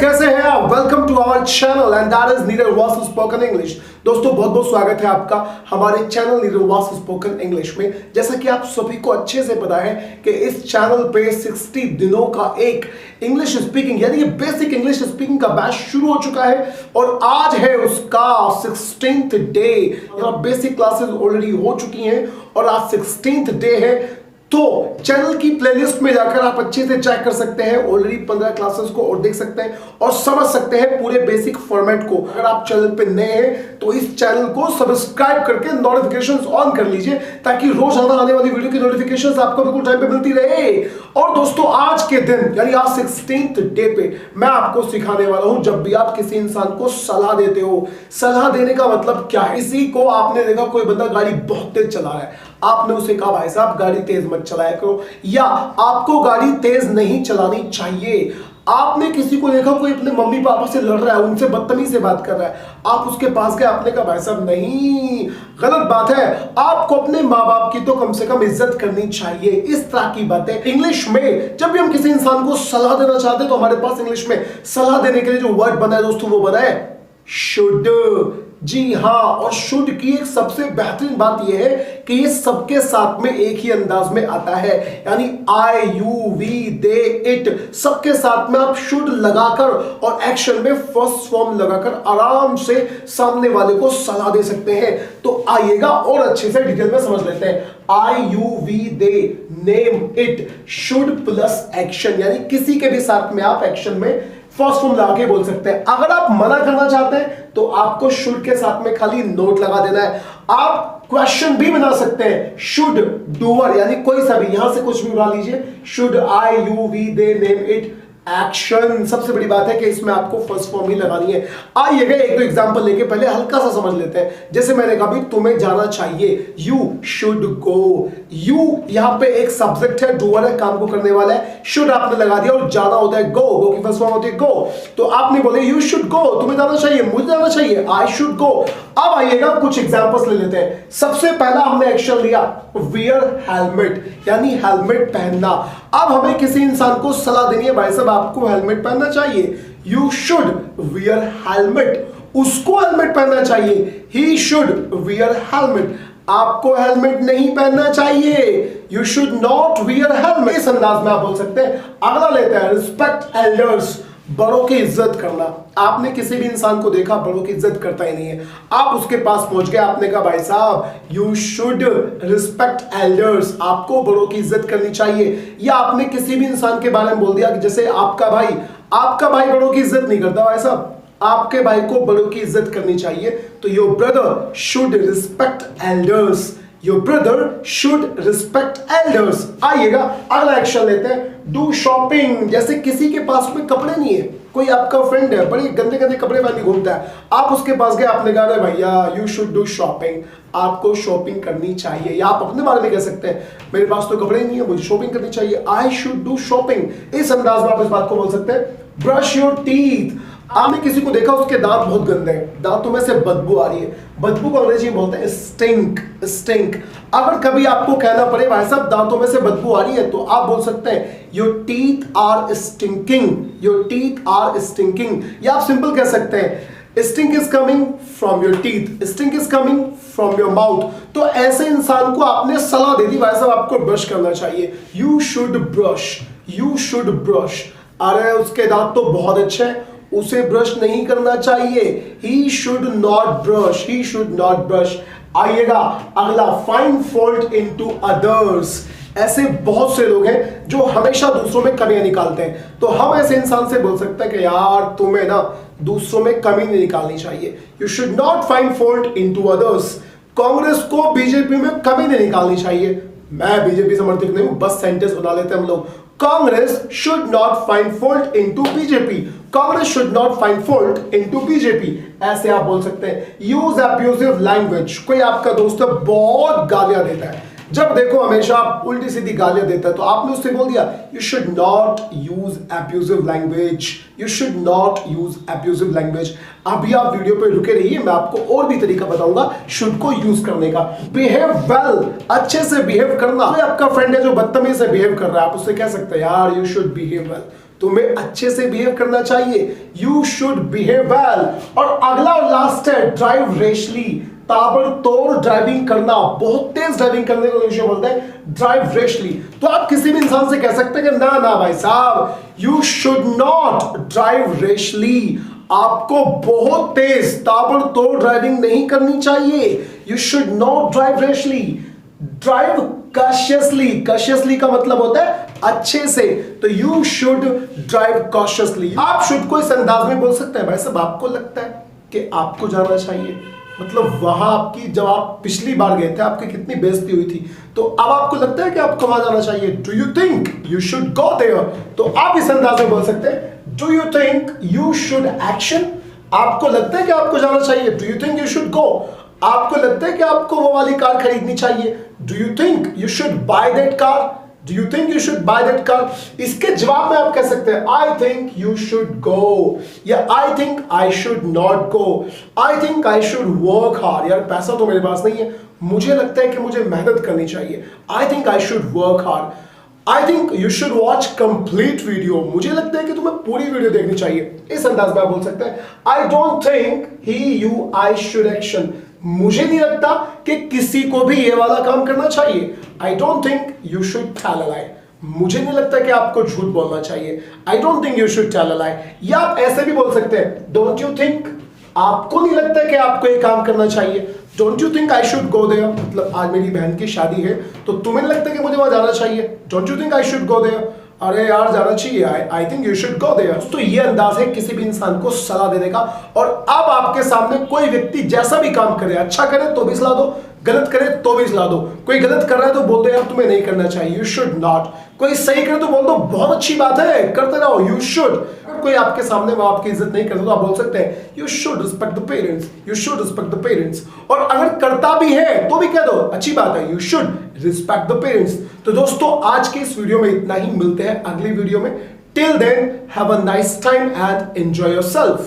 कैसे हैं आप? Welcome to our channel and that is Neeraj was spoken English. दोस्तों बहुत बहुत स्वागत है आपका हमारे channel Neeraj was spoken English में। जैसा कि आप सभी को अच्छे से पता है कि इस चैनल पे 60 दिनों का एक इंग्लिश स्पीकिंग यानी कि बेसिक इंग्लिश स्पीकिंग का बैच शुरू हो चुका है और आज है उसका 16th डे। यहाँ बेसिक क्लासेस ऑलरेडी हो चुकी हैं और आज 16th डे है। तो चैनल की प्लेलिस्ट में जाकर आप अच्छे से चेक कर सकते हैं ऑलरेडी 15 क्लासेस को और देख सकते हैं और समझ सकते हैं पूरे बेसिक फॉर्मेट को। अगर आप चैनल पे नए हैं तो इस चैनल को सब्सक्राइब करके नोटिफिकेशंस ऑन कर लीजिए ताकि रोज आने वाली वीडियो की नोटिफिकेशंस आपको बिल्कुल टाइम पे मिलती रहे। और दोस्तों आज के दिन यानी आज 16th डे पे मैं आपको सिखाने वाला हूं, जब भी आप किसी इंसान को सलाह देते हो, सलाह देने का मतलब क्या है। इसी को आपने देखा कोई बंदा गाड़ी बहुत तेज चला रहा है, आपने उसे कहा भाई साहब गाड़ी तेज मत चलाया करो या आपको गाड़ी तेज नहीं चलानी चाहिए। आपने किसी को देखा कोई अपने मम्मी पापा से लड़ रहा है, उनसे बदतमीजी से बात कर रहा है, आप उसके पास गए, आपने कहा भाई साहब नहीं, गलत बात है, आपको अपने माँ बाप की तो कम से कम इज्जत करनी चाहिए। इस तरह की बातें इंग्लिश में जब भी हम किसी इंसान को सलाह देना चाहते हैं तो हमारे पास इंग्लिश में सलाह देने के लिए जो वर्ड बना है दोस्तों वो बना है शुड। जी हाँ, और शुड की एक सबसे बेहतरीन बात यह है कि ये सबके साथ में एक ही अंदाज में आता है, यानी आई यू वी दे इट सबके साथ में आप शुड लगाकर और एक्शन में फर्स्ट फॉर्म लगाकर आराम से सामने वाले को सलाह दे सकते हैं। तो आइएगा और अच्छे से डिटेल में समझ लेते हैं। I you we they name it should plus action, यानी किसी के भी साथ में आप एक्शन में फर्स्ट फॉर्म लगा के बोल सकते हैं। अगर आप मना करना चाहते हैं तो आपको शुड के साथ में खाली नोट लगा देना है। आप क्वेश्चन भी बना सकते हैं, शुड डूअर यानी कोई सा भी, यहां से कुछ भी उड़ा लीजिए, should I you we they name it action. सबसे बड़ी बात है कि इसमें आपको फर्स्ट फॉर्म ही लगानी है। आइएगा एक दो एग्जांपल लेके पहले हल्का सा समझ लेते हैं। जैसे मैंने कहा भी तुम्हें जाना चाहिए, यू शुड गो। यू यहां पे एक सब्जेक्ट है, डूअर है, काम को करने वाला है, शुड आपने लगा दिया और जाना होता है गो, गो की फर्स्ट फॉर्म होती है गो। तो आपने बोले यू शुड गो, तुम्हें जाना चाहिए, मुझे जाना चाहिए, आई शुड गो। अब आइएगा कुछ एग्जांपल्स ले लेते हैं। सबसे पहला हमने एक्शन लिया वियर हेलमेट, यानी हेलमेट पहनना। अब हमें किसी इंसान को सलाह देनी है, भाई साहब आपको हेलमेट पहनना चाहिए, यू शुड वियर हेलमेट, उसको हेलमेट पहनना चाहिए, ही शुड वियर हेलमेट, आपको हेलमेट नहीं पहनना चाहिए, you should not wear helmet. इस अंदाज में आप बोल सकते हैं। अगला लेते हैं रिस्पेक्ट एल्डर्स, बड़ों की इज्जत करना। आपने किसी भी इंसान को देखा बड़ों की इज्जत करता ही नहीं है, आप उसके पास पहुंच गए, आपने कहा भाई साहब यू शुड रिस्पेक्ट एल्डर्स, आपको बड़ों की इज्जत करनी चाहिए। या आपने किसी भी इंसान के बारे में बोल दिया कि जैसे आपका भाई बड़ों की इज्जत नहीं करता, भाई साहब आपके भाई को बड़ों की इज्जत करनी चाहिए, तो your brother should respect elders, your brother should respect elders. आइएगा अगला एक्शन लेते हैं डू शॉपिंग। जैसे किसी के पास में कपड़े नहीं है, कोई आपका फ्रेंड है बड़े गंदे गंदे कपड़े पहन के घूमता है, आप उसके पास गए, आपने कहा भैया यू शुड डू शॉपिंग, आपको शॉपिंग करनी चाहिए। या आप अपने बारे में कह सकते हैं मेरे पास तो कपड़े नहीं है, मुझे शॉपिंग करनी चाहिए, आई शुड डू शॉपिंग। इस अंदाज में आप इस बात को बोल सकते हैं। ब्रश योर टीथ, आपने किसी को देखा उसके दांत बहुत गंदे हैं, दांतों में से बदबू आ रही है, बदबू को अंग्रेजी में बोलते हैं स्टिंक, स्टिंक। अगर कभी आपको कहना पड़े भाई साहब दांतों में से बदबू आ रही है तो आप बोल सकते हैं your teeth are stinking, your teeth are stinking. या आप सिंपल कह सकते हैं stink is coming from your teeth, stink is coming from your mouth. तो ऐसे इंसान को आपने सलाह दे दी भाई साहब आपको ब्रश करना चाहिए, you should brush, you should brush. अरे उसके दांत तो बहुत अच्छे हैं, उसे ब्रश नहीं करना चाहिए, he should not brush, he should not brush. आइएगा अगला फाइंड फॉल्ट इनटू अदर्स। ऐसे बहुत से लोग हैं जो हमेशा दूसरों में कमियां निकालते हैं, तो हम ऐसे इंसान से बोल सकते हैं कि यार तुम्हें ना दूसरों में कमी नहीं निकालनी चाहिए, you should not find fault into others. Congress को बीजेपी में कमी नहीं निकालनी चाहिए, मैं बीजेपी समर्थक नहीं हूं, बस सेंटेंस बना लेते हैं हम लोग। Congress should not find fault into BJP, Congress should not find fault into BJP, ऐसे आप बोल सकते हैं। यूज अब्यूजिव लैंग्वेज, कोई आपका दोस्त बहुत गालियां देता है, जब देखो हमेशा आप उल्टी सीधी गालियां देता है, तो आपने उससे बोल दिया you should not use abusive language, you should not use abusive language. अभी आप वीडियो पे रुके रहिए, मैं आपको और भी तरीका बताऊंगा शुड को यूज करने का। बिहेव वेल, अच्छे से बिहेव करना। आपका फ्रेंड है जो बदतमीज से बिहेव कर रहा है, आप उससे कह सकते हैं यार यू शुड बिहेव वेल, तुम्हें अच्छे से बिहेव करना चाहिए, यू शुड बिहेव वेल। और अगला और लास्ट है ड्राइव रेशली, ताबड़तोड़ ड्राइविंग करना, बहुत तेज ड्राइविंग करने को इंग्लिश में बोलते हैं ड्राइव रेशली। तो आप किसी भी इंसान से कह सकते हैं कि ना ना भाई साहब, you should not drive rashly, आपको बहुत तेज ताबड़तोड़ ड्राइविंग नहीं करनी चाहिए, you should not drive rashly. Drive cautiously, cautiously का मतलब होता है अच्छे से, तो यू शुड ड्राइव कॉशियसली। आप शुड को इस अंदाज में बोल सकते हैं, भाई साहब आपको लगता है कि आपको जाना चाहिए, मतलब वहां आपकी जब आप पिछली बार गए थे आपकी कितनी बेइज्जती हुई थी, तो अब आपको लगता है कि आपको वहां जाना चाहिए, do you think you should go there, तो आप इस अंदाज में बोल सकते हैं do you think you should action, आपको लगता है कि आपको जाना चाहिए, do you think you should go, आपको लगता है कि आपको वो वाली कार खरीदनी चाहिए, do you think you should buy that car, do you think you should buy that car. इसके जवाब में आप कह सकते हैं I think you should go, या I think I should not go, I think I should work hard, यार पैसा तो मेरे पास नहीं है, मुझे लगता है कि मुझे मेहनत करनी चाहिए, I think I should work hard, I think you should watch complete video, मुझे लगता है कि तुम्हें पूरी वीडियो देखनी चाहिए। इस अंदाज में आप बोल सकते हैं आई don't think he you I should action, मुझे नहीं लगता कि किसी को भी ये वाला काम करना चाहिए, I don't think you should tell a lie, मुझे नहीं लगता कि आपको झूठ बोलना चाहिए, I don't think you should tell a lie. या आप ऐसे भी बोल सकते हैं डोंट यू थिंक, आपको नहीं लगता कि आपको ये काम करना चाहिए, don't you think I should go there, मतलब आज मेरी बहन की शादी है तो तुम्हें लगता है कि मुझे वहां जाना चाहिए, don't you think I should go there, अरे यार जाना चाहिए, I think you should go there. तो ये अंदाज है किसी भी इंसान को सलाह देने का। और अब आपके सामने कोई व्यक्ति जैसा भी काम करे, अच्छा करे तो भी सलाह दो, गलत करे तो भी सलाह दो, कोई गलत कर रहा है तो बोल दो यार तुम्हें नहीं करना चाहिए, यू शुड नॉट, कोई सही करे तो बोल दो बहुत अच्छी बात है करते रहो, यू शुड। अगर कोई आपके सामने वो आपकी इज्जत नहीं करता तो आप बोल सकते हैं you should respect the parents, you should respect the parents. और अगर करता भी है तो भी कह दो अच्छी बात है, you should respect the parents. तो दोस्तों आज के इस वीडियो में इतना ही, मिलते हैं अगली वीडियो में, till then have a nice time and enjoy yourself.